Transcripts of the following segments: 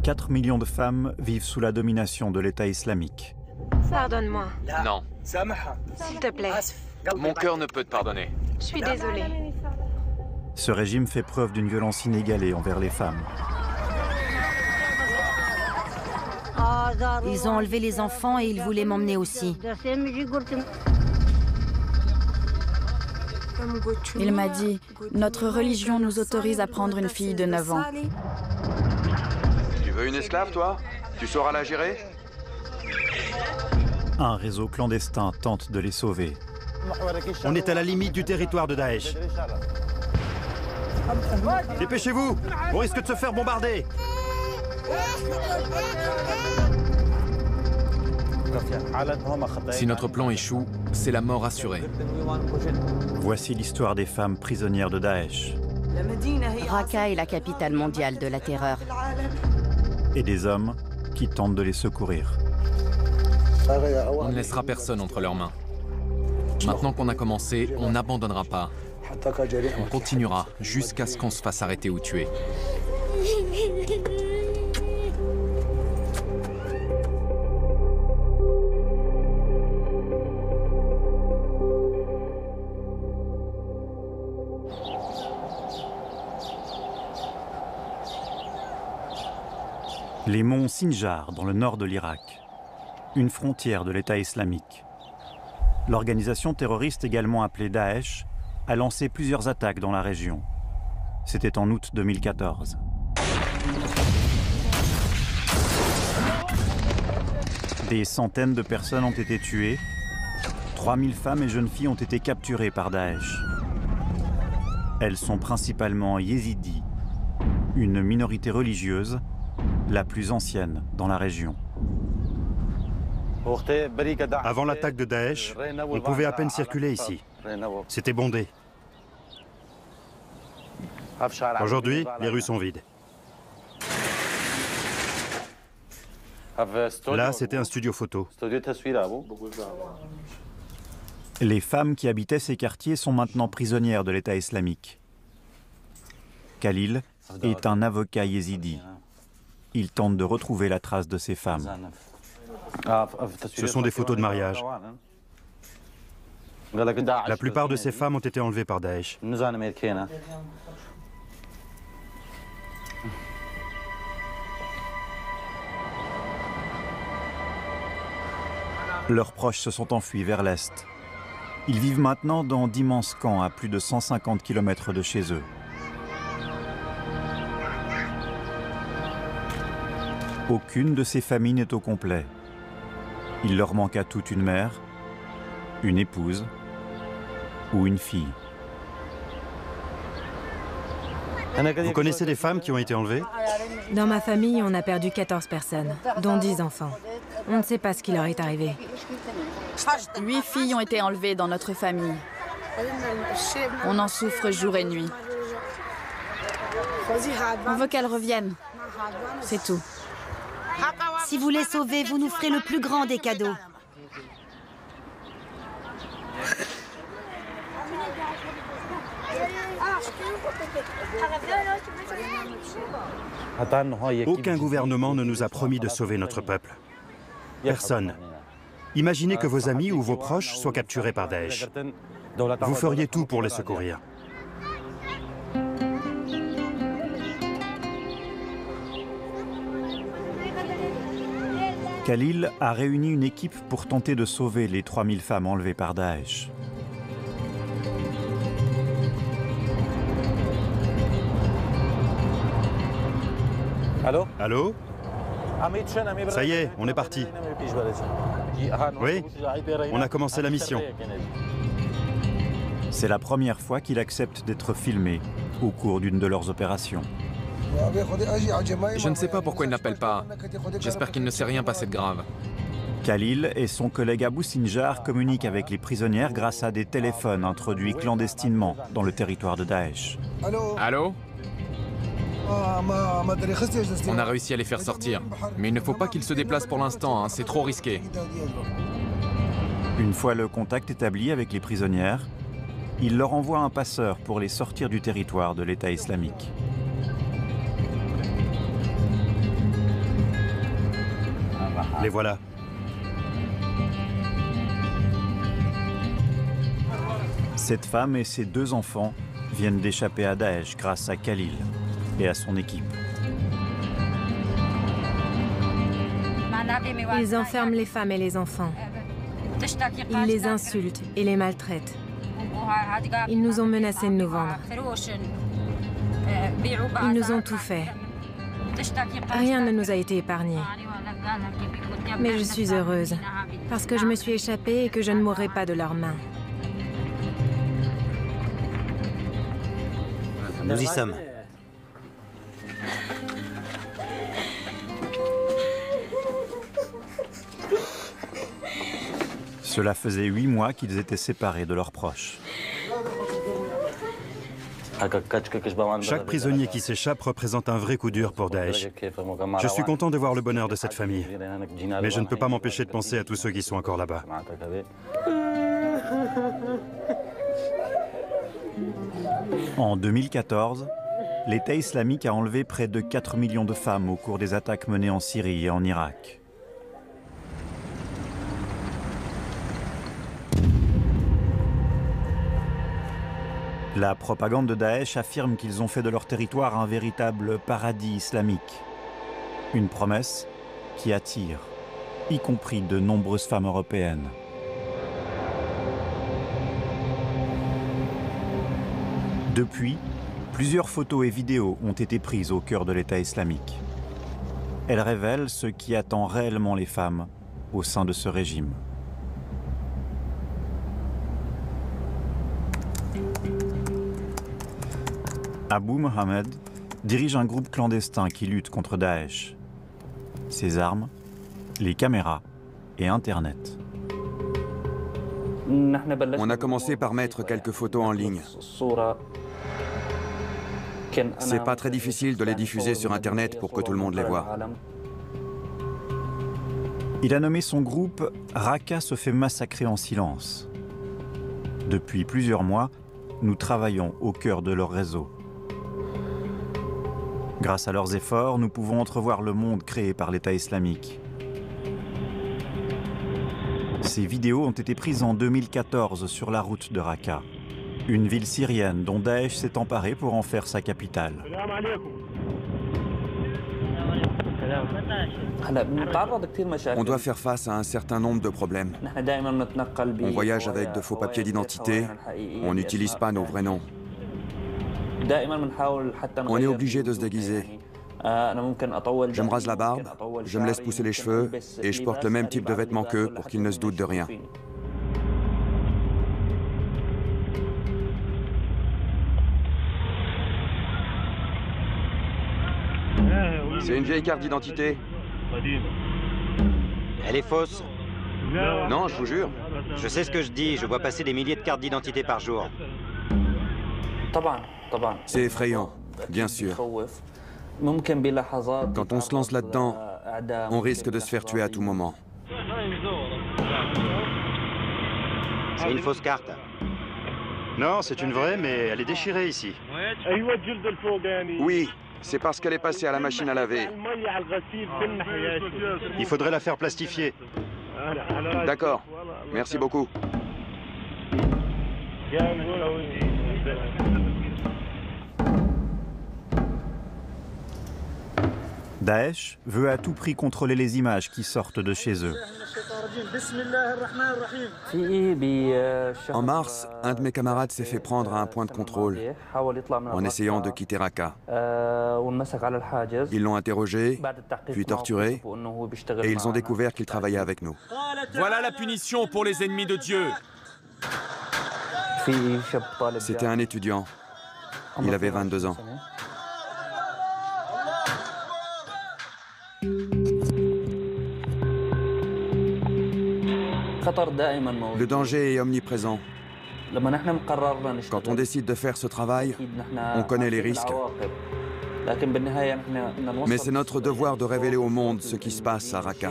4 millions de femmes vivent sous la domination de l'État islamique. Pardonne-moi, Non, s'il te plaît. mon cœur ne peut te pardonner. Je suis désolée. Ce régime fait preuve d'une violence inégalée envers les femmes. Ils ont enlevé les enfants et ils voulaient m'emmener aussi. Il m'a dit, notre religion nous autorise à prendre une fille de 9 ans. Tu veux une esclave, toi? Tu sauras la gérer? Un réseau clandestin tente de les sauver. On est à la limite du territoire de Daesh. Dépêchez-vous, on risque de se faire bombarder. Si notre plan échoue, c'est la mort assurée. Voici l'histoire des femmes prisonnières de Daesh. Raqqa est la capitale mondiale de la terreur. Et des hommes qui tentent de les secourir. On ne laissera personne entre leurs mains. Maintenant qu'on a commencé, on n'abandonnera pas. On continuera jusqu'à ce qu'on se fasse arrêter ou tuer. Les monts Sinjar, dans le nord de l'Irak, une frontière de l'État islamique. L'organisation terroriste également appelée Daesh a lancé plusieurs attaques dans la région. C'était en août 2014. Des centaines de personnes ont été tuées. 3000 femmes et jeunes filles ont été capturées par Daesh. Elles sont principalement yézidis, une minorité religieuse, la plus ancienne dans la région. Avant l'attaque de Daesh, on pouvait à peine circuler ici. C'était bondé. Aujourd'hui, les rues sont vides. Là, c'était un studio photo. Les femmes qui habitaient ces quartiers sont maintenant prisonnières de l'État islamique. Khalil est un avocat yézidi. Il tente de retrouver la trace de ces femmes. Ce sont des photos de mariage. La plupart de ces femmes ont été enlevées par Daesh. Leurs proches se sont enfuis vers l'est. Ils vivent maintenant dans d'immenses camps à plus de 150 km de chez eux. Aucune de ces familles n'est au complet. Il leur manque à toutes une mère, une épouse ou une fille. Vous connaissez des femmes qui ont été enlevées? Dans ma famille, on a perdu 14 personnes, dont 10 enfants. On ne sait pas ce qui leur est arrivé. 8 filles ont été enlevées dans notre famille. On en souffre jour et nuit. On veut qu'elles reviennent. C'est tout. Si vous les sauvez, vous nous ferez le plus grand des cadeaux. Aucun gouvernement ne nous a promis de sauver notre peuple. Personne. Imaginez que vos amis ou vos proches soient capturés par Daesh. Vous feriez tout pour les secourir. Khalil a réuni une équipe pour tenter de sauver les 3000 femmes enlevées par Daesh. Allô? Allô? Ça y est, on est parti. Oui, on a commencé la mission. C'est la première fois qu'il accepte d'être filmé au cours d'une de leurs opérations. Je ne sais pas pourquoi il n'appelle pas. J'espère qu'il ne s'est rien passé de grave. Khalil et son collègue Abou Sinjar communiquent avec les prisonnières grâce à des téléphones introduits clandestinement dans le territoire de Daesh. Allô? On a réussi à les faire sortir. Mais il ne faut pas qu'ils se déplacent pour l'instant, hein, c'est trop risqué. Une fois le contact établi avec les prisonnières, il leur envoie un passeur pour les sortir du territoire de l'État islamique. Les voilà. Cette femme et ses 2 enfants viennent d'échapper à Daesh grâce à Khalil et à son équipe. Ils enferment les femmes et les enfants. Ils les insultent et les maltraitent. Ils nous ont menacés de nous vendre. Ils nous ont tout fait. Rien ne nous a été épargné. Mais je suis heureuse, parce que je me suis échappée et que je ne mourrai pas de leurs mains. Nous y sommes. Cela faisait 8 mois qu'ils étaient séparés de leurs proches. Chaque prisonnier qui s'échappe représente un vrai coup dur pour Daesh. Je suis content de voir le bonheur de cette famille. Mais je ne peux pas m'empêcher de penser à tous ceux qui sont encore là-bas. En 2014, l'État islamique a enlevé près de 4 millions de femmes au cours des attaques menées en Syrie et en Irak. La propagande de Daesh affirme qu'ils ont fait de leur territoire un véritable paradis islamique. Une promesse qui attire, y compris de nombreuses femmes européennes. Depuis, plusieurs photos et vidéos ont été prises au cœur de l'État islamique. Elles révèlent ce qui attend réellement les femmes au sein de ce régime. Abou Mohamed dirige un groupe clandestin qui lutte contre Daesh. Ses armes, les caméras et Internet. On a commencé par mettre quelques photos en ligne. C'est pas très difficile de les diffuser sur Internet pour que tout le monde les voit. Il a nommé son groupe « Raqqa se fait massacrer en silence ». Depuis plusieurs mois, nous travaillons au cœur de leur réseau. Grâce à leurs efforts, nous pouvons entrevoir le monde créé par l'État islamique. Ces vidéos ont été prises en 2014 sur la route de Raqqa, une ville syrienne dont Daesh s'est emparé pour en faire sa capitale. On doit faire face à un certain nombre de problèmes. On voyage avec de faux papiers d'identité, on n'utilise pas nos vrais noms. On est obligé de se déguiser. Je me rase la barbe, je me laisse pousser les cheveux et je porte le même type de vêtements qu'eux pour qu'ils ne se doutent de rien. C'est une vieille carte d'identité. Elle est fausse. Non, je vous jure. Je sais ce que je dis, je vois passer des milliers de cartes d'identité par jour. C'est effrayant, bien sûr. Quand on se lance là-dedans, on risque de se faire tuer à tout moment. C'est une fausse carte. Non, c'est une vraie, mais elle est déchirée ici. Oui, c'est parce qu'elle est passée à la machine à laver. Il faudrait la faire plastifier. D'accord, merci beaucoup. Daesh veut à tout prix contrôler les images qui sortent de chez eux. En mars, un de mes camarades s'est fait prendre à un point de contrôle en essayant de quitter Raqqa. Ils l'ont interrogé, puis torturé, et ils ont découvert qu'il travaillait avec nous. Voilà la punition pour les ennemis de Dieu. C'était un étudiant. Il avait 22 ans. Le danger est omniprésent. Quand on décide de faire ce travail, on connaît les risques. Mais c'est notre devoir de révéler au monde ce qui se passe à Raqqa.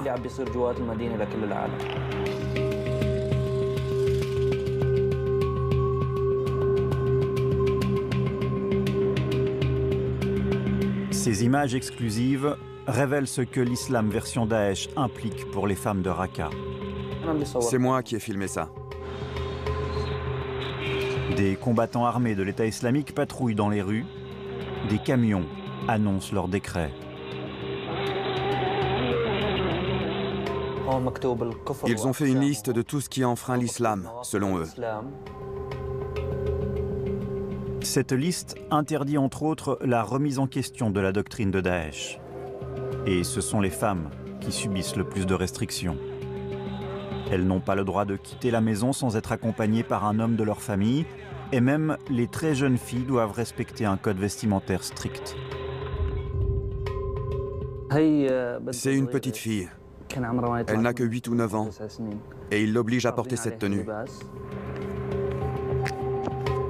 Ces images exclusives révèlent ce que l'islam version Daesh implique pour les femmes de Raqqa. C'est moi qui ai filmé ça. Des combattants armés de l'État islamique patrouillent dans les rues. Des camions annoncent leur décret. Ils ont fait une liste de tout ce qui enfreint l'islam, selon eux. Cette liste interdit entre autres la remise en question de la doctrine de Daesh. Et ce sont les femmes qui subissent le plus de restrictions. Elles n'ont pas le droit de quitter la maison sans être accompagnées par un homme de leur famille, et même les très jeunes filles doivent respecter un code vestimentaire strict. C'est une petite fille. Elle n'a que 8 ou 9 ans, et il l'oblige à porter cette tenue.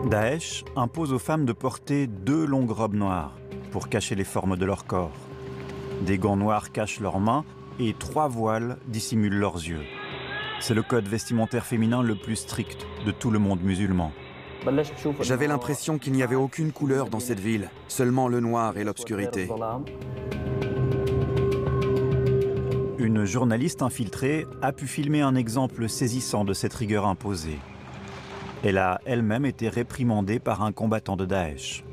Daesh impose aux femmes de porter 2 longues robes noires pour cacher les formes de leur corps. Des gants noirs cachent leurs mains et 3 voiles dissimulent leurs yeux. C'est le code vestimentaire féminin le plus strict de tout le monde musulman. J'avais l'impression qu'il n'y avait aucune couleur dans cette ville, seulement le noir et l'obscurité. Une journaliste infiltrée a pu filmer un exemple saisissant de cette rigueur imposée. Elle a elle-même été réprimandée par un combattant de Daesh.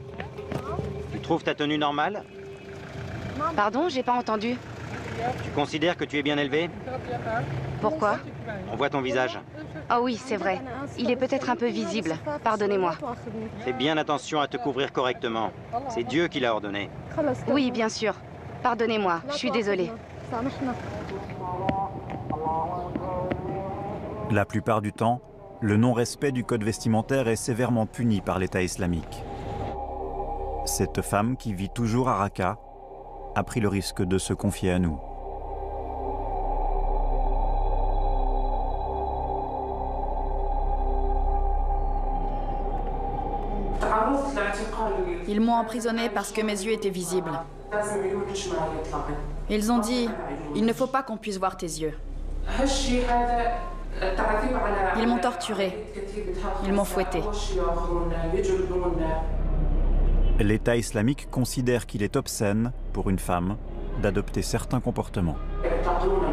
Tu trouves ta tenue normale? Pardon, j'ai pas entendu. Tu considères que tu es bien élevé? Pourquoi? On voit ton visage. Ah oui, c'est vrai. Il est peut-être un peu visible. Pardonnez-moi. Fais bien attention à te couvrir correctement. C'est Dieu qui l'a ordonné. Oui, bien sûr. Pardonnez-moi, je suis désolée. La plupart du temps, le non-respect du code vestimentaire est sévèrement puni par l'État islamique. Cette femme, qui vit toujours à Raqqa, a pris le risque de se confier à nous. Ils m'ont emprisonné parce que mes yeux étaient visibles. Ils ont dit, il ne faut pas qu'on puisse voir tes yeux. Ils m'ont torturé. Ils m'ont fouetté. L'État islamique considère qu'il est obscène, pour une femme, d'adopter certains comportements.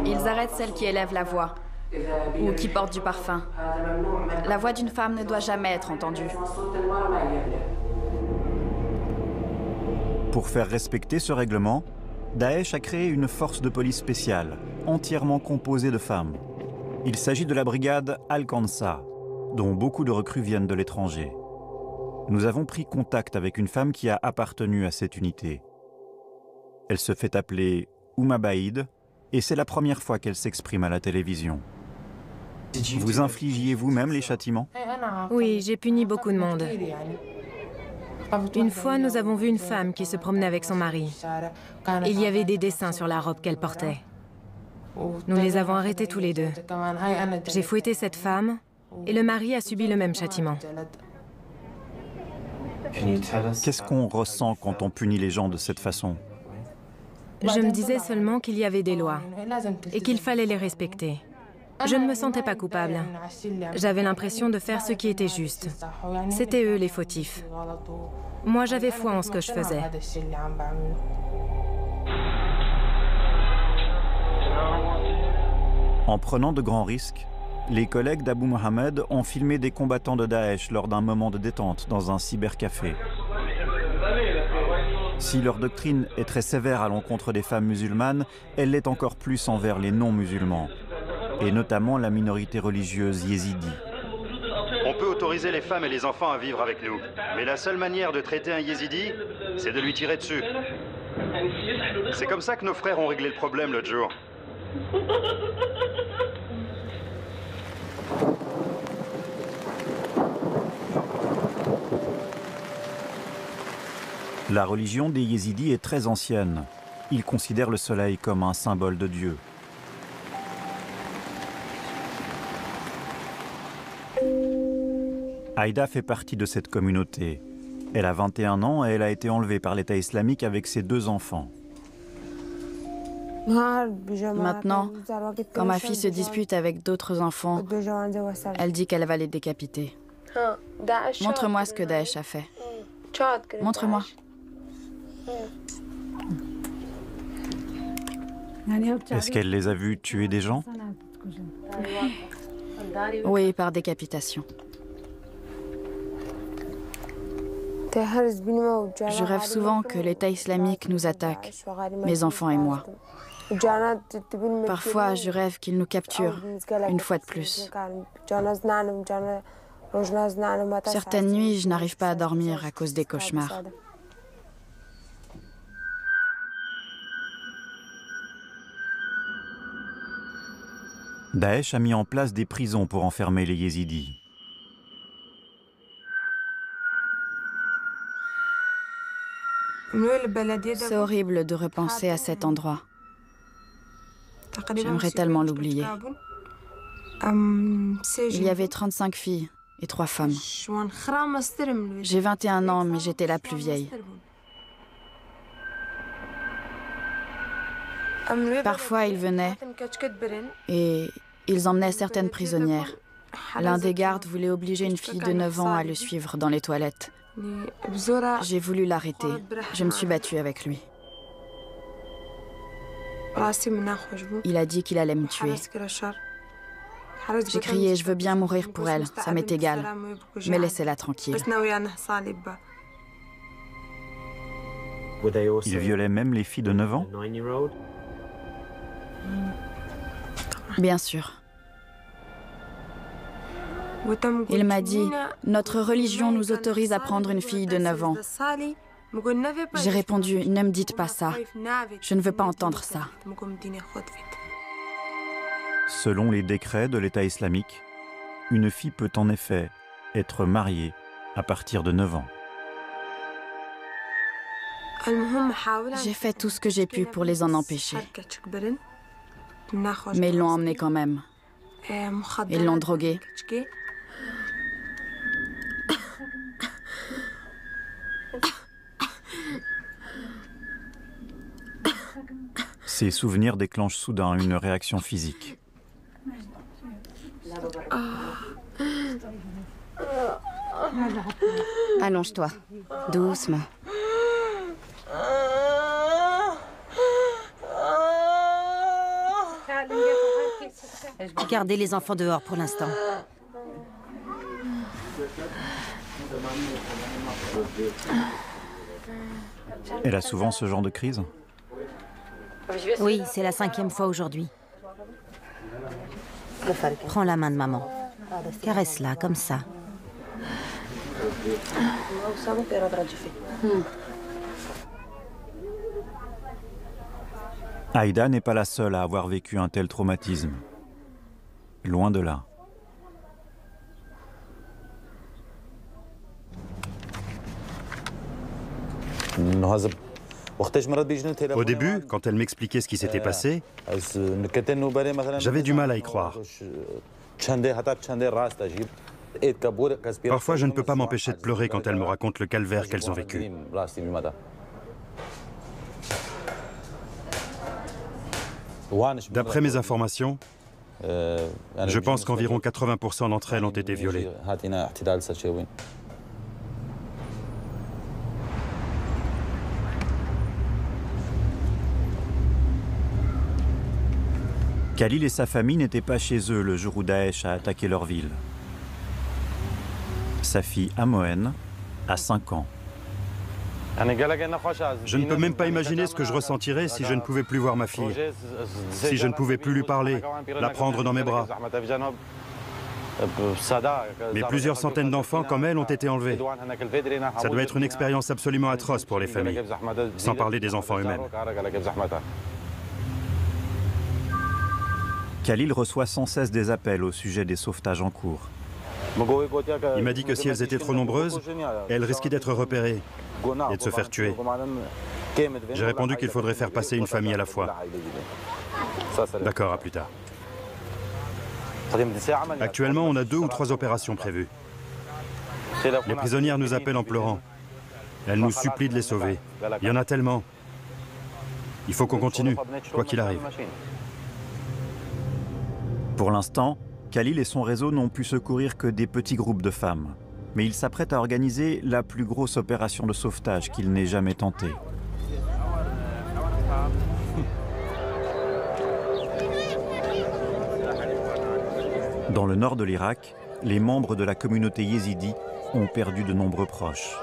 Ils arrêtent celles qui élèvent la voix ou qui portent du parfum. La voix d'une femme ne doit jamais être entendue. Pour faire respecter ce règlement, Daesh a créé une force de police spéciale, entièrement composée de femmes. Il s'agit de la brigade Al-Qansa, dont beaucoup de recrues viennent de l'étranger. Nous avons pris contact avec une femme qui a appartenu à cette unité. Elle se fait appeler Ouma Baïd, et c'est la première fois qu'elle s'exprime à la télévision. Vous infligiez vous-même les châtiments? Oui, j'ai puni beaucoup de monde. Une fois, nous avons vu une femme qui se promenait avec son mari. Il y avait des dessins sur la robe qu'elle portait. Nous les avons arrêtés tous les deux. J'ai fouetté cette femme et le mari a subi le même châtiment. Qu'est-ce qu'on ressent quand on punit les gens de cette façon? Je me disais seulement qu'il y avait des lois et qu'il fallait les respecter. Je ne me sentais pas coupable. J'avais l'impression de faire ce qui était juste. C'était eux les fautifs. Moi, j'avais foi en ce que je faisais. En prenant de grands risques, les collègues d'Abu Mohamed ont filmé des combattants de Daesh lors d'un moment de détente dans un cybercafé. Si leur doctrine est très sévère à l'encontre des femmes musulmanes, elle l'est encore plus envers les non-musulmans, et notamment la minorité religieuse yézidi. On peut autoriser les femmes et les enfants à vivre avec nous, mais la seule manière de traiter un yézidi, c'est de lui tirer dessus. C'est comme ça que nos frères ont réglé le problème l'autre jour. La religion des yézidis est très ancienne. Ils considèrent le soleil comme un symbole de Dieu. Aïda fait partie de cette communauté. Elle a 21 ans et elle a été enlevée par l'État islamique avec ses 2 enfants. Maintenant, quand ma fille se dispute avec d'autres enfants, elle dit qu'elle va les décapiter. Montre-moi ce que Daesh a fait. Montre-moi. Est-ce qu'elle les a vus tuer des gens? Oui, par décapitation. Je rêve souvent que l'État islamique nous attaque, mes enfants et moi. Parfois, je rêve qu'ils nous capturent, une fois de plus. Certaines nuits, je n'arrive pas à dormir à cause des cauchemars. Daesh a mis en place des prisons pour enfermer les yézidis. C'est horrible de repenser à cet endroit. J'aimerais tellement l'oublier. Il y avait 35 filles et 3 femmes. J'ai 21 ans, mais j'étais la plus vieille. Parfois, ils venaient et ils emmenaient certaines prisonnières. L'un des gardes voulait obliger une fille de 9 ans à le suivre dans les toilettes. J'ai voulu l'arrêter. Je me suis battue avec lui. Il a dit qu'il allait me tuer. J'ai crié « Je veux bien mourir pour elle, ça m'est égal, mais laissez-la tranquille. » Il violait même les filles de 9 ans? Bien sûr. Il m'a dit « Notre religion nous autorise à prendre une fille de 9 ans. » J'ai répondu « Ne me dites pas ça. Je ne veux pas entendre ça. » Selon les décrets de l'État islamique, une fille peut en effet être mariée à partir de 9 ans. J'ai fait tout ce que j'ai pu pour les en empêcher. Mais ils l'ont emmenée quand même. Ils l'ont droguée. Ces souvenirs déclenchent soudain une réaction physique. Allonge-toi, doucement. Gardez les enfants dehors pour l'instant. Elle a souvent ce genre de crise? Oui, c'est la 5e fois aujourd'hui. Prends la main de maman. Caresse-la, comme ça. Aïda n'est pas la seule à avoir vécu un tel traumatisme. Loin de là. Au début, quand elle m'expliquait ce qui s'était passé, j'avais du mal à y croire. Parfois, je ne peux pas m'empêcher de pleurer quand elle me raconte le calvaire qu'elles ont vécu. D'après mes informations, je pense qu'environ 80% d'entre elles ont été violées. Khalil et sa famille n'étaient pas chez eux le jour où Daesh a attaqué leur ville. Sa fille Amoen a 5 ans. Je ne peux même pas imaginer ce que je ressentirais si je ne pouvais plus voir ma fille, si je ne pouvais plus lui parler, la prendre dans mes bras. Mais plusieurs centaines d'enfants comme elle ont été enlevés. Ça doit être une expérience absolument atroce pour les familles, sans parler des enfants eux-mêmes. Khalil reçoit sans cesse des appels au sujet des sauvetages en cours. Il m'a dit que si elles étaient trop nombreuses, elles risquaient d'être repérées et de se faire tuer. J'ai répondu qu'il faudrait faire passer une famille à la fois. D'accord, à plus tard. Actuellement, on a 2 ou 3 opérations prévues. Les prisonnières nous appellent en pleurant. Elles nous supplient de les sauver. Il y en a tellement. Il faut qu'on continue, quoi qu'il arrive. Pour l'instant, Khalil et son réseau n'ont pu secourir que des petits groupes de femmes. Mais ils s'apprêtent à organiser la plus grosse opération de sauvetage qu'ils n'aient jamais tentée. Dans le nord de l'Irak, les membres de la communauté yézidi ont perdu de nombreux proches.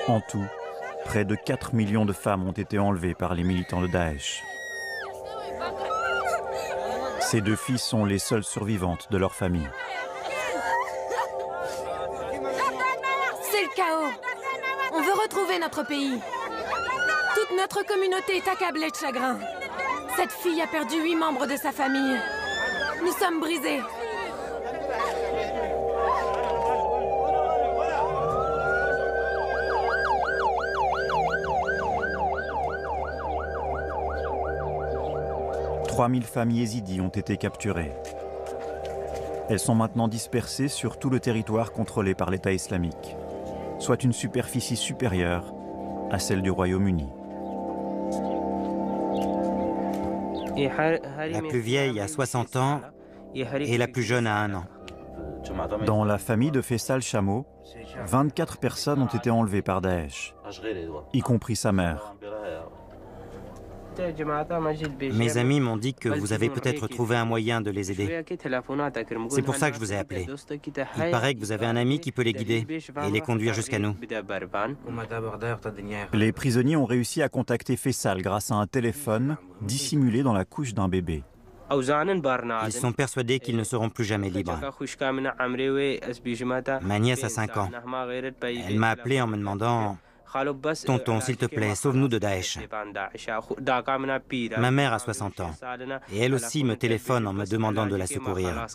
En tout, près de 4 millions de femmes ont été enlevées par les militants de Daesh. Ces 2 filles sont les seules survivantes de leur famille. C'est le chaos. On veut retrouver notre pays. Toute notre communauté est accablée de chagrin. Cette fille a perdu 8 membres de sa famille. Nous sommes brisés. « 3000 femmes yézidis ont été capturées. Elles sont maintenant dispersées sur tout le territoire contrôlé par l'État islamique, soit une superficie supérieure à celle du Royaume-Uni. La plus vieille a 60 ans et la plus jeune a 1 an. Dans la famille de Faisal Chameau, 24 personnes ont été enlevées par Daesh, y compris sa mère. Mes amis m'ont dit que vous avez peut-être trouvé un moyen de les aider. C'est pour ça que je vous ai appelé. Il paraît que vous avez un ami qui peut les guider et les conduire jusqu'à nous. Les prisonniers ont réussi à contacter Faisal grâce à un téléphone dissimulé dans la couche d'un bébé. Ils sont persuadés qu'ils ne seront plus jamais libres. Ma nièce a 5 ans. Elle m'a appelé en me demandant « Tonton, s'il te plaît, sauve-nous de Daesh ». Ma mère a 60 ans et elle aussi me téléphone en me demandant de la secourir.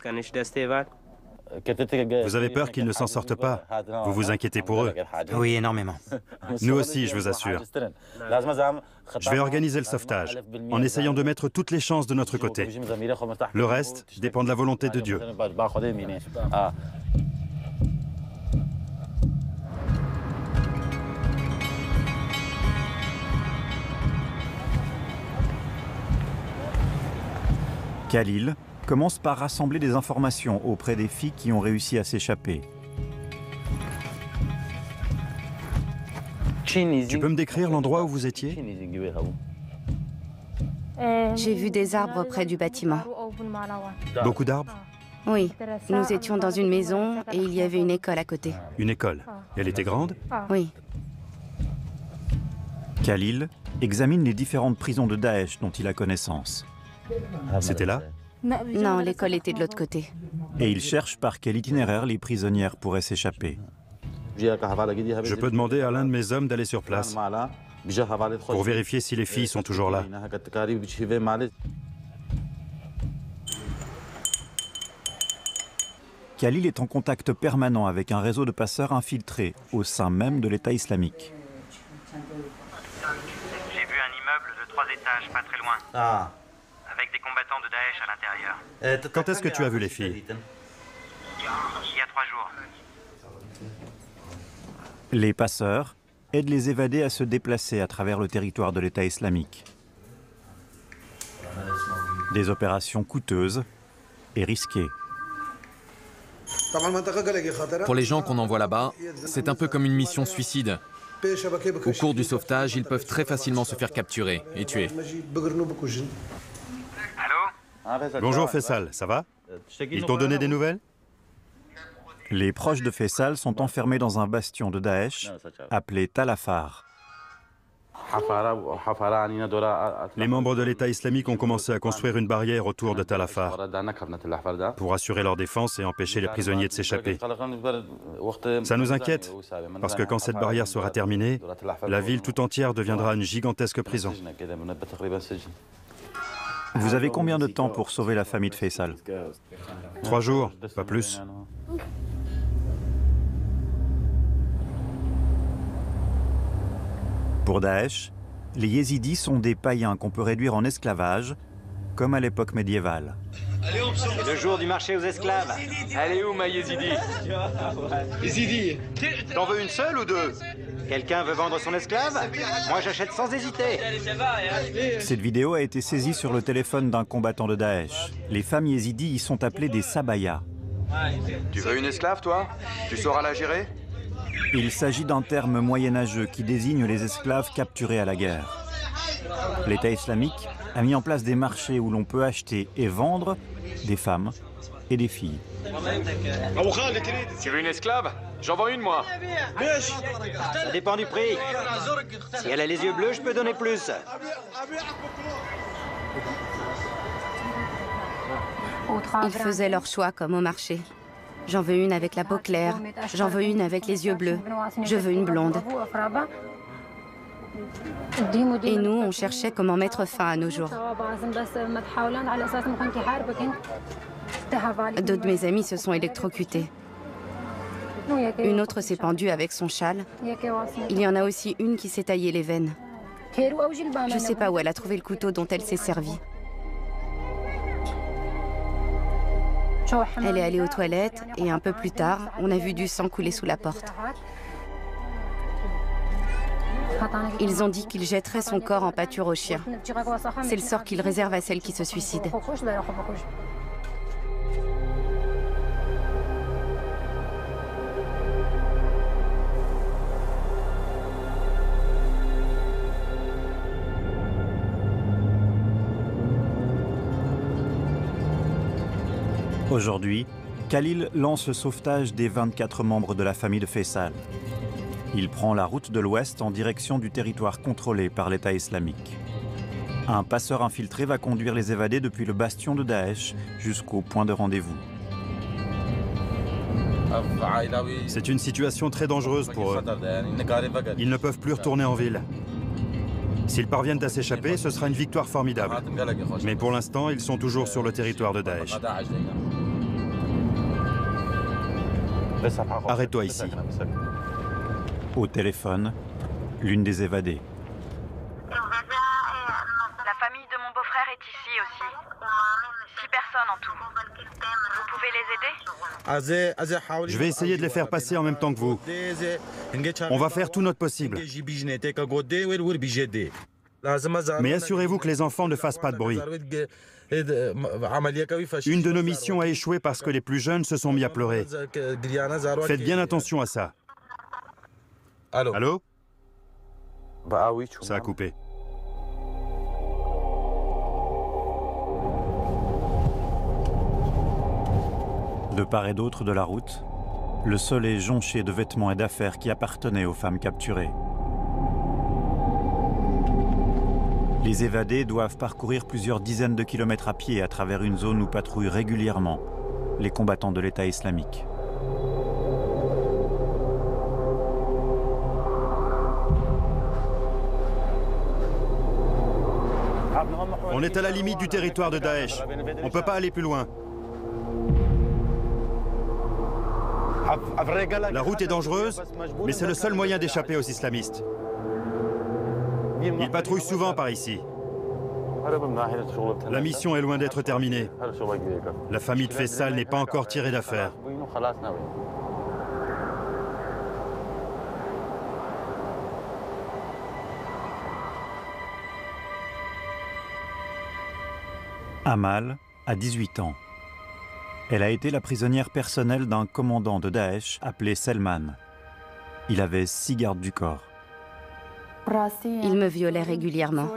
Vous avez peur qu'ils ne s'en sortent pas? Vous vous inquiétez pour eux? Oui, énormément. Nous aussi, je vous assure. Je vais organiser le sauvetage, en essayant de mettre toutes les chances de notre côté. Le reste dépend de la volonté de Dieu. Khalil commence par rassembler des informations auprès des filles qui ont réussi à s'échapper. Tu peux me décrire l'endroit où vous étiez? J'ai vu des arbres près du bâtiment. Beaucoup d'arbres? Oui, nous étions dans une maison et il y avait une école à côté. Une école? Elle était grande? Oui. Khalil examine les différentes prisons de Daesh dont il a connaissance. C'était là? Non, l'école était de l'autre côté. Et il cherche par quel itinéraire les prisonnières pourraient s'échapper. Je peux demander à l'un de mes hommes d'aller sur place pour vérifier si les filles sont toujours là. Khalil est en contact permanent avec un réseau de passeurs infiltrés au sein même de l'État islamique. J'ai vu un immeuble de 3 étages pas très loin. Avec des combattants de Daesh à l'intérieur. Quand est-ce que tu as vu les filles? Il y a 3 jours. Les passeurs aident les évadés à se déplacer à travers le territoire de l'État islamique. Des opérations coûteuses et risquées. Pour les gens qu'on envoie là-bas, c'est un peu comme une mission suicide. Au cours du sauvetage, ils peuvent très facilement se faire capturer et tuer. Bonjour Faisal, ça va? Ils t'ont donné des nouvelles? Les proches de Faisal sont enfermés dans un bastion de Daesh appelé Tal Afar. Les membres de l'État islamique ont commencé à construire une barrière autour de Tal Afar pour assurer leur défense et empêcher les prisonniers de s'échapper. Ça nous inquiète, parce que quand cette barrière sera terminée, la ville tout entière deviendra une gigantesque prison. Vous avez combien de temps pour sauver la famille de Faisal? 3 jours, pas plus. Pour Daesh, les yézidis sont des païens qu'on peut réduire en esclavage, comme à l'époque médiévale. C'est le jour du marché aux esclaves. Elle est où, ma yézidi? Yézidi. T'en veux une seule ou 2? Quelqu'un veut vendre son esclave? Moi, j'achète sans hésiter. Cette vidéo a été saisie sur le téléphone d'un combattant de Daesh. Les femmes yézidis y sont appelées des sabayas. Tu veux une esclave, toi? Tu sauras la gérer? Il s'agit d'un terme moyenâgeux qui désigne les esclaves capturés à la guerre. L'État islamique a mis en place des marchés où l'on peut acheter et vendre des femmes et des filles. Tu veux une esclave? J'en vends une, moi. Ça dépend du prix. Si elle a les yeux bleus, je peux donner plus. Ils faisaient leur choix comme au marché. J'en veux une avec la peau claire, j'en veux une avec les yeux bleus, je veux une blonde. Et nous, on cherchait comment mettre fin à nos jours. D'autres de mes amis se sont électrocutés. Une autre s'est pendue avec son châle. Il y en a aussi une qui s'est taillé les veines. Je ne sais pas où elle a trouvé le couteau dont elle s'est servie. Elle est allée aux toilettes et un peu plus tard, on a vu du sang couler sous la porte. Ils ont dit qu'ils jetteraient son corps en pâture aux chiens. C'est le sort qu'ils réservent à celles qui se suicident. Aujourd'hui, Khalil lance le sauvetage des 24 membres de la famille de Faisal. Il prend la route de l'ouest en direction du territoire contrôlé par l'État islamique. Un passeur infiltré va conduire les évadés depuis le bastion de Daesh jusqu'au point de rendez-vous. C'est une situation très dangereuse pour eux. Ils ne peuvent plus retourner en ville. S'ils parviennent à s'échapper, ce sera une victoire formidable. Mais pour l'instant, ils sont toujours sur le territoire de Daesh. Arrête-toi ici. Au téléphone, l'une des évadées. La famille de mon beau-frère est ici aussi. 6 personnes en tout. Vous pouvez les aider? Je vais essayer de les faire passer en même temps que vous. On va faire tout notre possible. Mais assurez-vous que les enfants ne fassent pas de bruit. Une de nos missions a échoué parce que les plus jeunes se sont mis à pleurer. Faites bien attention à ça. Allô? Ça a coupé. De part et d'autre de la route, le sol est jonché de vêtements et d'affaires qui appartenaient aux femmes capturées. Les évadés doivent parcourir plusieurs dizaines de kilomètres à pied à travers une zone où patrouillent régulièrement les combattants de l'État islamique. On est à la limite du territoire de Daesh. On ne peut pas aller plus loin. La route est dangereuse, mais c'est le seul moyen d'échapper aux islamistes. Ils patrouillent souvent par ici. La mission est loin d'être terminée. La famille de Faisal n'est pas encore tirée d'affaire. Amal a 18 ans. Elle a été la prisonnière personnelle d'un commandant de Daesh appelé Selman. Il avait 6 gardes du corps. Il me violait régulièrement.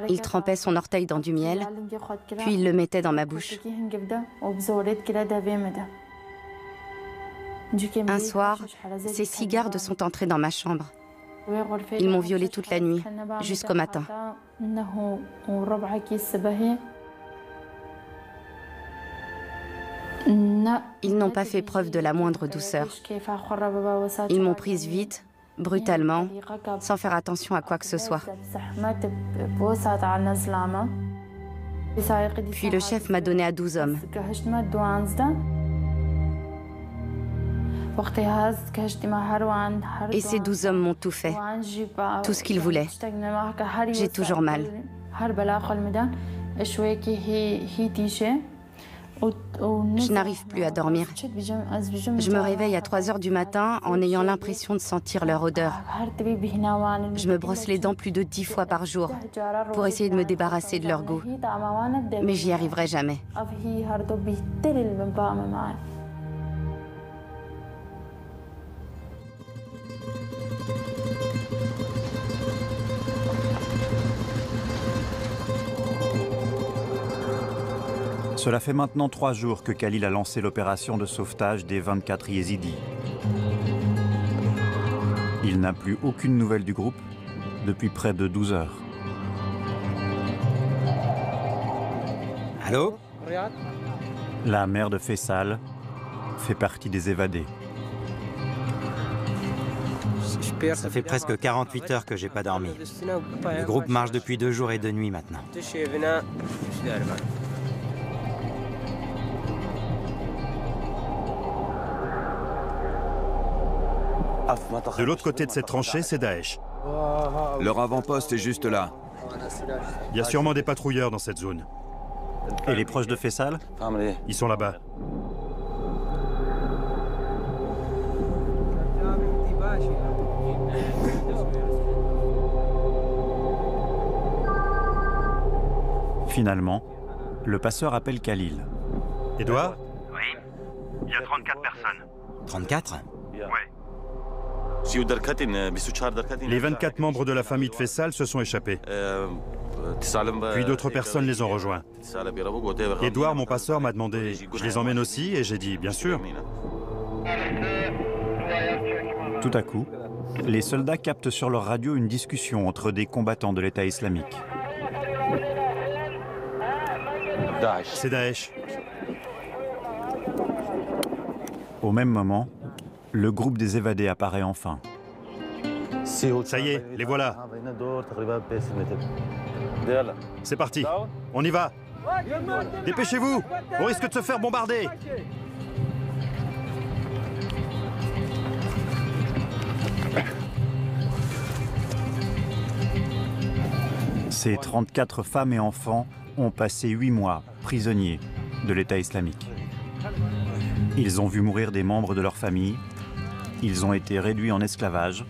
Il trempait son orteil dans du miel, puis il le mettait dans ma bouche. Un soir, ces 6 gardes sont entrés dans ma chambre. Ils m'ont violée toute la nuit, jusqu'au matin. Ils n'ont pas fait preuve de la moindre douceur. Ils m'ont prise vite, brutalement, sans faire attention à quoi que ce soit. Puis le chef m'a donné à 12 hommes. Et ces 12 hommes m'ont tout fait, tout ce qu'ils voulaient. J'ai toujours mal. Je n'arrive plus à dormir. Je me réveille à 3 heures du matin en ayant l'impression de sentir leur odeur. Je me brosse les dents plus de 10 fois par jour pour essayer de me débarrasser de leur goût. Mais j'y arriverai jamais. Cela fait maintenant 3 jours que Khalil a lancé l'opération de sauvetage des 24 yézidis. Il n'a plus aucune nouvelle du groupe depuis près de 12 heures. Allô? La mère de Faisal fait partie des évadés. Ça fait presque 48 heures que j'ai pas dormi. Le groupe marche depuis 2 jours et 2 nuits maintenant. De l'autre côté de cette tranchée, c'est Daesh. Leur avant-poste est juste là. Il y a sûrement des patrouilleurs dans cette zone. Et les proches de Faisal? Ils sont là-bas. Finalement, le passeur appelle Khalil. Edouard? Oui, il y a 34 personnes. 34? Ouais. Les 24 membres de la famille de Faisal se sont échappés. Puis d'autres personnes les ont rejoints. Edouard, mon passeur, m'a demandé « Je les emmène aussi ?» et j'ai dit « Bien sûr ». Tout à coup, les soldats captent sur leur radio une discussion entre des combattants de l'État islamique. C'est Daesh. Au même moment, le groupe des évadés apparaît enfin. Ça y est, les voilà. C'est parti, on y va. Dépêchez-vous, on risque de se faire bombarder. Ces 34 femmes et enfants ont passé 8 mois prisonniers de l'État islamique. Ils ont vu mourir des membres de leur famille, ils ont été réduits en esclavage,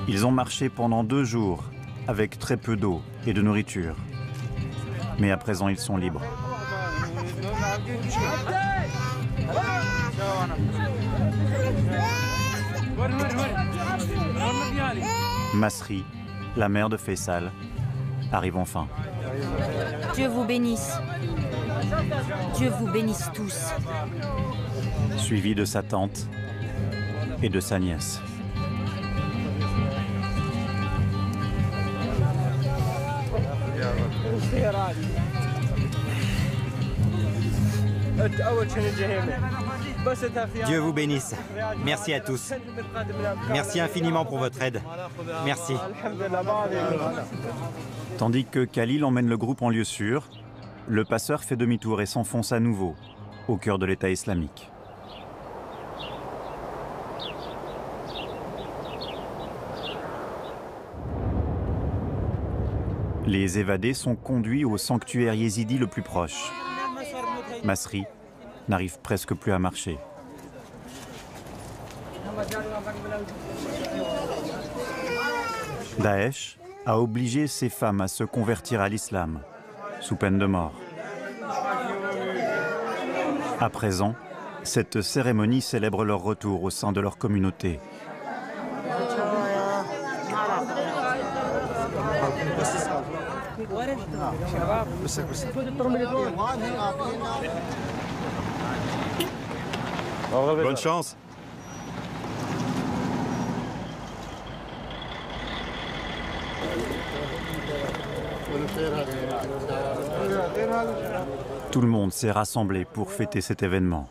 ils ont marché pendant 2 jours avec très peu d'eau et de nourriture. Mais à présent, ils sont libres. Masri, la mère de Faisal, arrive enfin. Dieu vous bénisse. Dieu vous bénisse tous. Suivi de sa tante et de sa nièce. Dieu vous bénisse. Merci à tous. Merci infiniment pour votre aide. Merci. Tandis que Khalil emmène le groupe en lieu sûr, le passeur fait demi-tour et s'enfonce à nouveau au cœur de l'État islamique. Les évadés sont conduits au sanctuaire yézidi le plus proche. Masri n'arrive presque plus à marcher. Daesh a obligé ces femmes à se convertir à l'islam, sous peine de mort. À présent, cette cérémonie célèbre leur retour au sein de leur communauté. Bonne chance. Tout le monde s'est rassemblé pour fêter cet événement.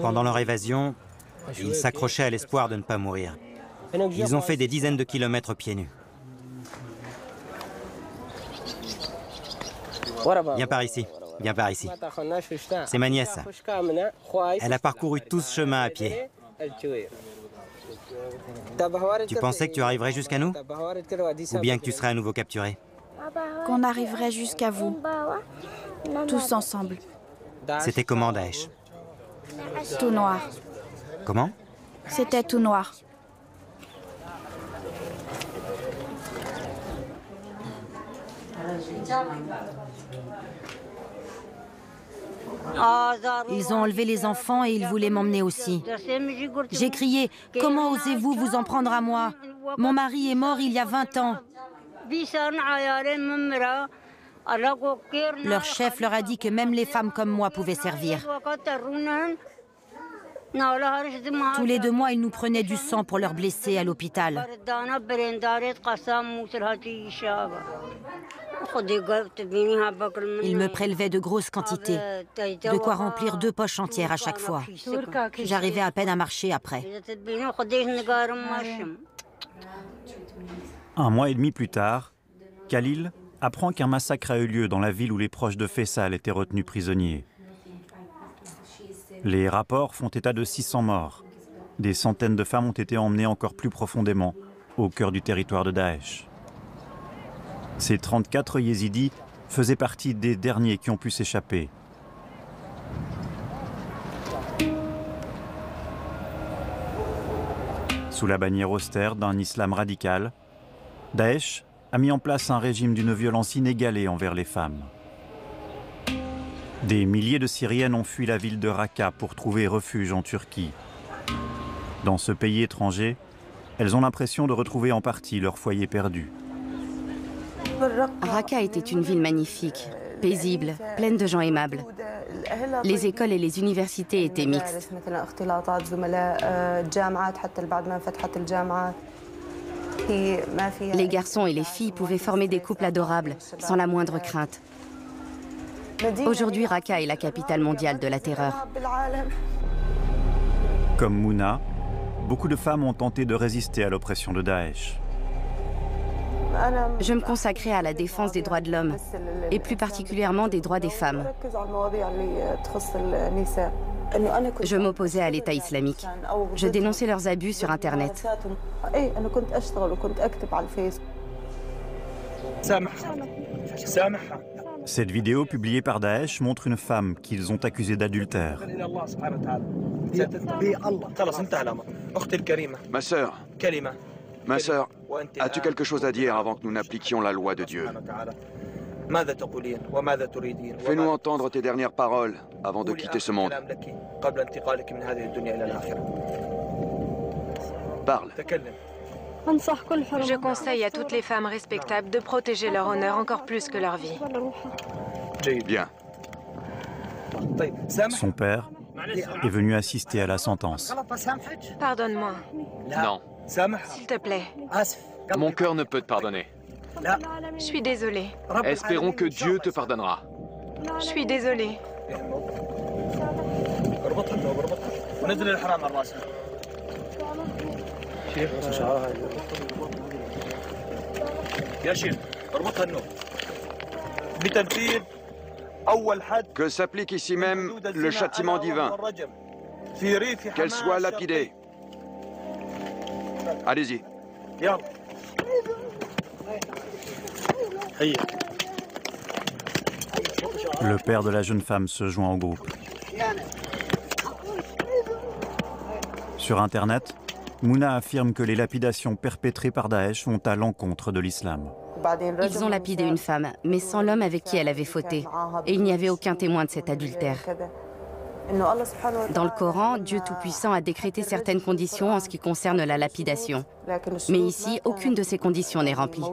Pendant leur évasion, ils s'accrochaient à l'espoir de ne pas mourir. Ils ont fait des dizaines de kilomètres pieds nus. Viens par ici, viens par ici. C'est ma nièce. Elle a parcouru tout ce chemin à pied. Tu pensais que tu arriverais jusqu'à nous? Ou bien que tu serais à nouveau capturé? Qu'on arriverait jusqu'à vous, tous ensemble. C'était comment, Daesh? Tout noir. Comment? C'était tout noir. Ils ont enlevé les enfants et ils voulaient m'emmener aussi. J'ai crié « Comment osez-vous vous en prendre à moi? Mon mari est mort il y a 20 ans. » Leur chef leur a dit que même les femmes comme moi pouvaient servir. Tous les 2 mois, ils nous prenaient du sang pour leurs blessés à l'hôpital. Ils me prélevaient de grosses quantités, de quoi remplir 2 poches entières à chaque fois. J'arrivais à peine à marcher après. 1 mois et demi plus tard, Khalil apprend qu'un massacre a eu lieu dans la ville où les proches de Faisal étaient retenus prisonniers. Les rapports font état de 600 morts. Des centaines de femmes ont été emmenées encore plus profondément au cœur du territoire de Daesh. Ces 34 yézidis faisaient partie des derniers qui ont pu s'échapper. Sous la bannière austère d'un islam radical, Daesh a mis en place un régime d'une violence inégalée envers les femmes. Des milliers de Syriennes ont fui la ville de Raqqa pour trouver refuge en Turquie. Dans ce pays étranger, elles ont l'impression de retrouver en partie leur foyer perdu. Raqqa était une ville magnifique, paisible, pleine de gens aimables. Les écoles et les universités étaient mixtes. Les garçons et les filles pouvaient former des couples adorables, sans la moindre crainte. Aujourd'hui, Raqqa est la capitale mondiale de la terreur. Comme Mouna, beaucoup de femmes ont tenté de résister à l'oppression de Daesh. Je me consacrais à la défense des droits de l'homme, et plus particulièrement des droits des femmes. Je m'opposais à l'État islamique. Je dénonçais leurs abus sur Internet. Cette vidéo publiée par Daesh montre une femme qu'ils ont accusée d'adultère. Ma sœur, as-tu quelque chose à dire avant que nous n'appliquions la loi de Dieu? Fais-nous entendre tes dernières paroles avant de quitter ce monde. Parle. Je conseille à toutes les femmes respectables de protéger leur honneur encore plus que leur vie. Bien. Son père est venu assister à la sentence. Pardonne-moi. Non. S'il te plaît. Mon cœur ne peut te pardonner. Je suis désolée. Espérons que Dieu te pardonnera. Je suis désolée. Que s'applique ici même le châtiment divin. Qu'elle soit lapidée. Allez-y. Le père de la jeune femme se joint au groupe. Sur Internet, Mouna affirme que les lapidations perpétrées par Daesh vont à l'encontre de l'islam. Ils ont lapidé une femme, mais sans l'homme avec qui elle avait fauté. Et il n'y avait aucun témoin de cet adultère. Dans le Coran, Dieu Tout-Puissant a décrété certaines conditions en ce qui concerne la lapidation. Mais ici, aucune de ces conditions n'est remplie.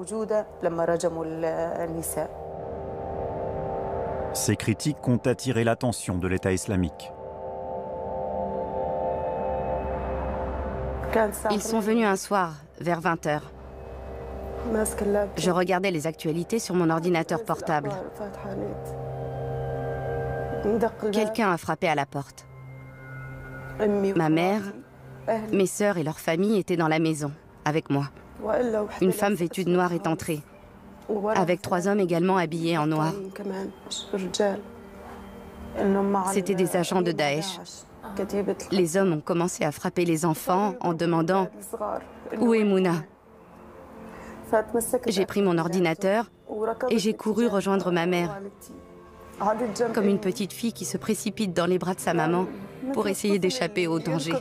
Ces critiques ont attiré l'attention de l'État islamique. Ils sont venus un soir, vers 20 h. Je regardais les actualités sur mon ordinateur portable. Quelqu'un a frappé à la porte. Ma mère, mes sœurs et leur famille étaient dans la maison, avec moi. Une femme vêtue de noir est entrée, avec 3 hommes également habillés en noir. C'étaient des agents de Daesh. Les hommes ont commencé à frapper les enfants en demandant « Où est Mouna ?» J'ai pris mon ordinateur et j'ai couru rejoindre ma mère, comme une petite fille qui se précipite dans les bras de sa maman pour essayer d'échapper au danger.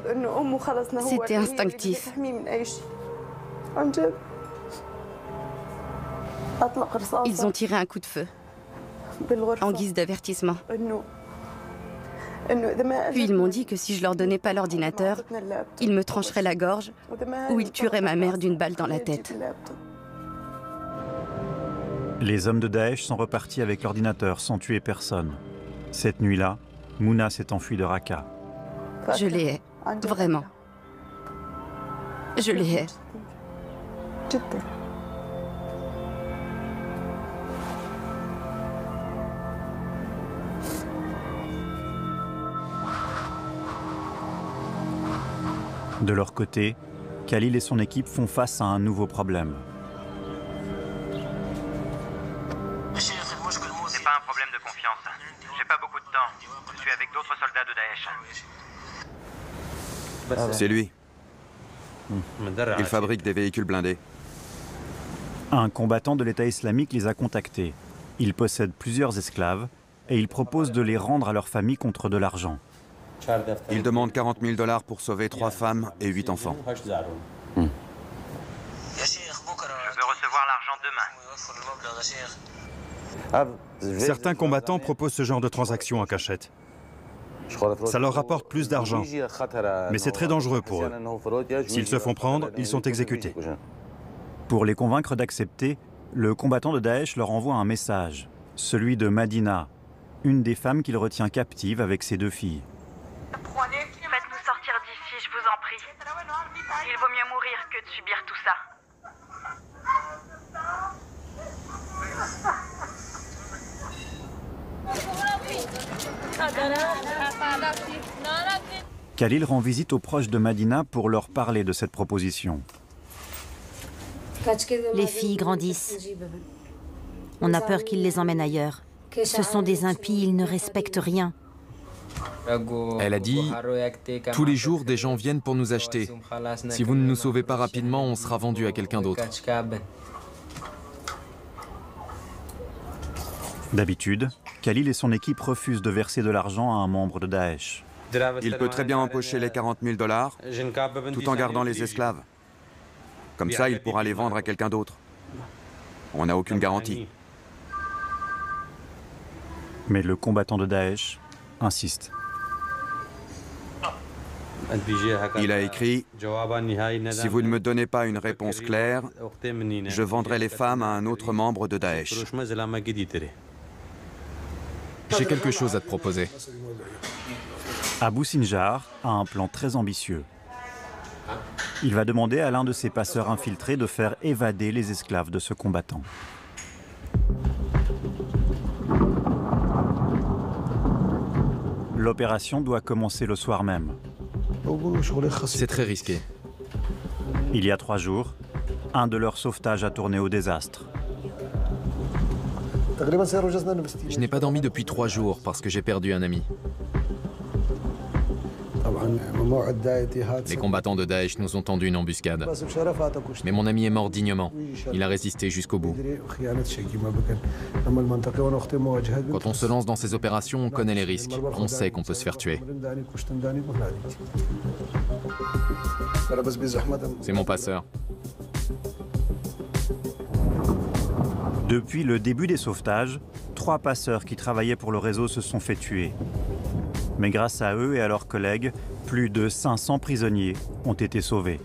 C'était instinctif. Ils ont tiré un coup de feu, en guise d'avertissement. Puis ils m'ont dit que si je leur donnais pas l'ordinateur, ils me trancheraient la gorge ou ils tueraient ma mère d'une balle dans la tête. Les hommes de Daesh sont repartis avec l'ordinateur sans tuer personne. Cette nuit-là, Mouna s'est enfuie de Raqqa. Je les hais, vraiment. Je les hais. De leur côté, Khalil et son équipe font face à un nouveau problème. C'est pas un problème de confiance. J'ai pas beaucoup de temps. Je suis avec d'autres soldats de Daesh. C'est lui. Il fabrique des véhicules blindés. Un combattant de l'État islamique les a contactés. Il possède plusieurs esclaves et il propose de les rendre à leur famille contre de l'argent. Il demande 40 000 $ pour sauver 3 femmes et 8 enfants. Je veux recevoir l'argent demain. Certains combattants proposent ce genre de transaction en cachette. Ça leur rapporte plus d'argent, mais c'est très dangereux pour eux. S'ils se font prendre, ils sont exécutés. Pour les convaincre d'accepter, le combattant de Daesh leur envoie un message, celui de Madina, une des femmes qu'il retient captive avec ses 2 filles. Faites-nous sortir d'ici, je vous en prie. Il vaut mieux mourir que de subir tout ça. Khalil rend visite aux proches de Madina pour leur parler de cette proposition. Les filles grandissent. On a peur qu'ils les emmènent ailleurs. Ce sont des impies, ils ne respectent rien. Elle a dit « Tous les jours, des gens viennent pour nous acheter. Si vous ne nous sauvez pas rapidement, on sera vendu à quelqu'un d'autre. » D'habitude, Khalil et son équipe refusent de verser de l'argent à un membre de Daesh. Il peut très bien empocher les 40 000 $ tout en gardant les esclaves. Comme ça, il pourra les vendre à quelqu'un d'autre. On n'a aucune garantie. Mais le combattant de Daesh insiste. Il a écrit « Si vous ne me donnez pas une réponse claire, je vendrai les femmes à un autre membre de Daesh. » J'ai quelque chose à te proposer. Abu Sinjar a un plan très ambitieux. Il va demander à l'un de ses passeurs infiltrés de faire évader les esclaves de ce combattant. L'opération doit commencer le soir même. C'est très risqué. Il y a 3 jours, un de leurs sauvetages a tourné au désastre. Je n'ai pas dormi depuis 3 jours parce que j'ai perdu un ami. Les combattants de Daesh nous ont tendu une embuscade. Mais mon ami est mort dignement. Il a résisté jusqu'au bout. Quand on se lance dans ces opérations, on connaît les risques. On sait qu'on peut se faire tuer. C'est mon passeur. Depuis le début des sauvetages, 3 passeurs qui travaillaient pour le réseau se sont fait tuer. Mais grâce à eux et à leurs collègues, plus de 500 prisonniers ont été sauvés.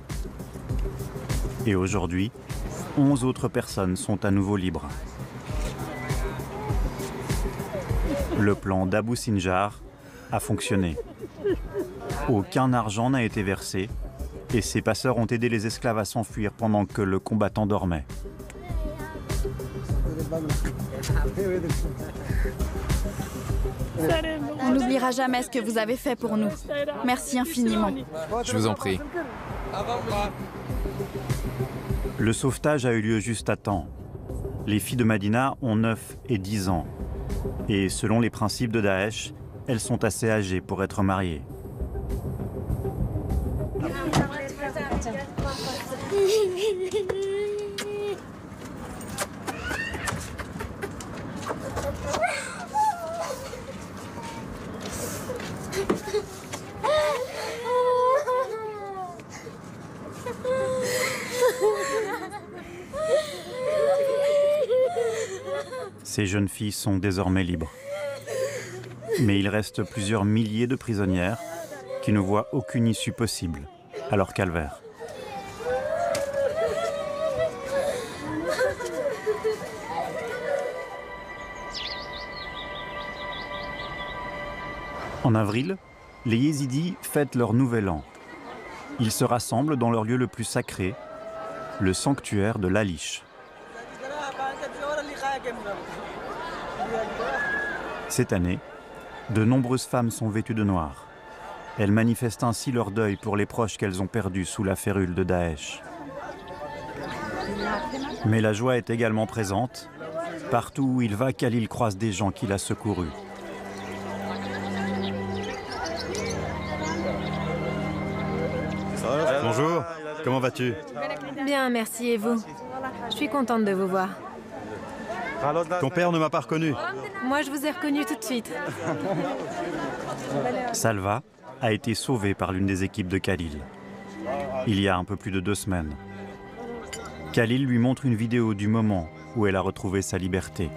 Et aujourd'hui, 11 autres personnes sont à nouveau libres. Le plan d'Abu Sinjar a fonctionné. Aucun argent n'a été versé et ces passeurs ont aidé les esclaves à s'enfuir pendant que le combattant dormait. On n'oubliera jamais ce que vous avez fait pour nous. Merci infiniment. Je vous en prie. Le sauvetage a eu lieu juste à temps. Les filles de Madina ont 9 et 10 ans. Et selon les principes de Daesh, elles sont assez âgées pour être mariées. Ces jeunes filles sont désormais libres. Mais il reste plusieurs milliers de prisonnières qui ne voient aucune issue possible à leur calvaire. En avril, les Yézidis fêtent leur nouvel an. Ils se rassemblent dans leur lieu le plus sacré, le sanctuaire de l'Alish. Cette année, de nombreuses femmes sont vêtues de noir. Elles manifestent ainsi leur deuil pour les proches qu'elles ont perdus sous la férule de Daesh. Mais la joie est également présente. Partout où il va, Khalil croise des gens qu'il a secourus. Bonjour, comment vas-tu? Bien, merci, et vous? Je suis contente de vous voir. Ton père ne m'a pas reconnu. Moi, je vous ai reconnu tout de suite. Salva a été sauvée par l'une des équipes de Khalil. Il y a un peu plus de 2 semaines. Khalil lui montre une vidéo du moment où elle a retrouvé sa liberté.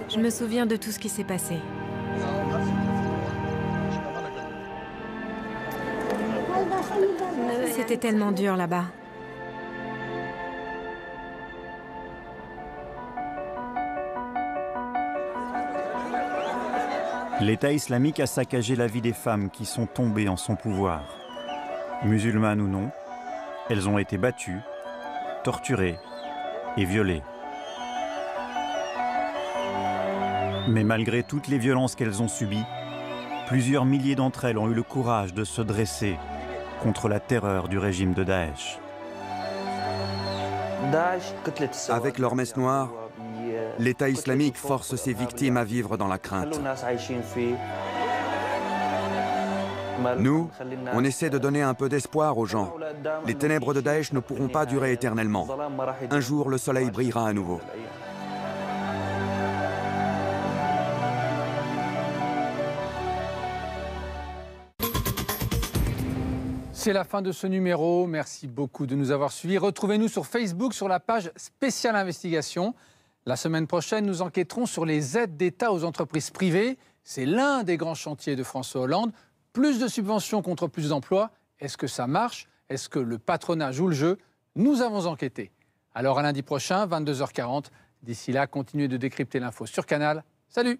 Je me souviens de tout ce qui s'est passé. C'était tellement dur là-bas. L'État islamique a saccagé la vie des femmes qui sont tombées en son pouvoir. Musulmanes ou non, elles ont été battues, torturées et violées. Mais malgré toutes les violences qu'elles ont subies, plusieurs milliers d'entre elles ont eu le courage de se dresser contre la terreur du régime de Daesh. Avec leur messe noire, l'État islamique force ses victimes à vivre dans la crainte. Nous, on essaie de donner un peu d'espoir aux gens. Les ténèbres de Daesh ne pourront pas durer éternellement. Un jour, le soleil brillera à nouveau. C'est la fin de ce numéro. Merci beaucoup de nous avoir suivis. Retrouvez-nous sur Facebook sur la page spéciale investigation. La semaine prochaine, nous enquêterons sur les aides d'État aux entreprises privées. C'est l'un des grands chantiers de François Hollande. Plus de subventions contre plus d'emplois. Est-ce que ça marche? Est-ce que le patronat joue le jeu? Nous avons enquêté. Alors à lundi prochain, 22h40. D'ici là, continuez de décrypter l'info sur Canal. Salut!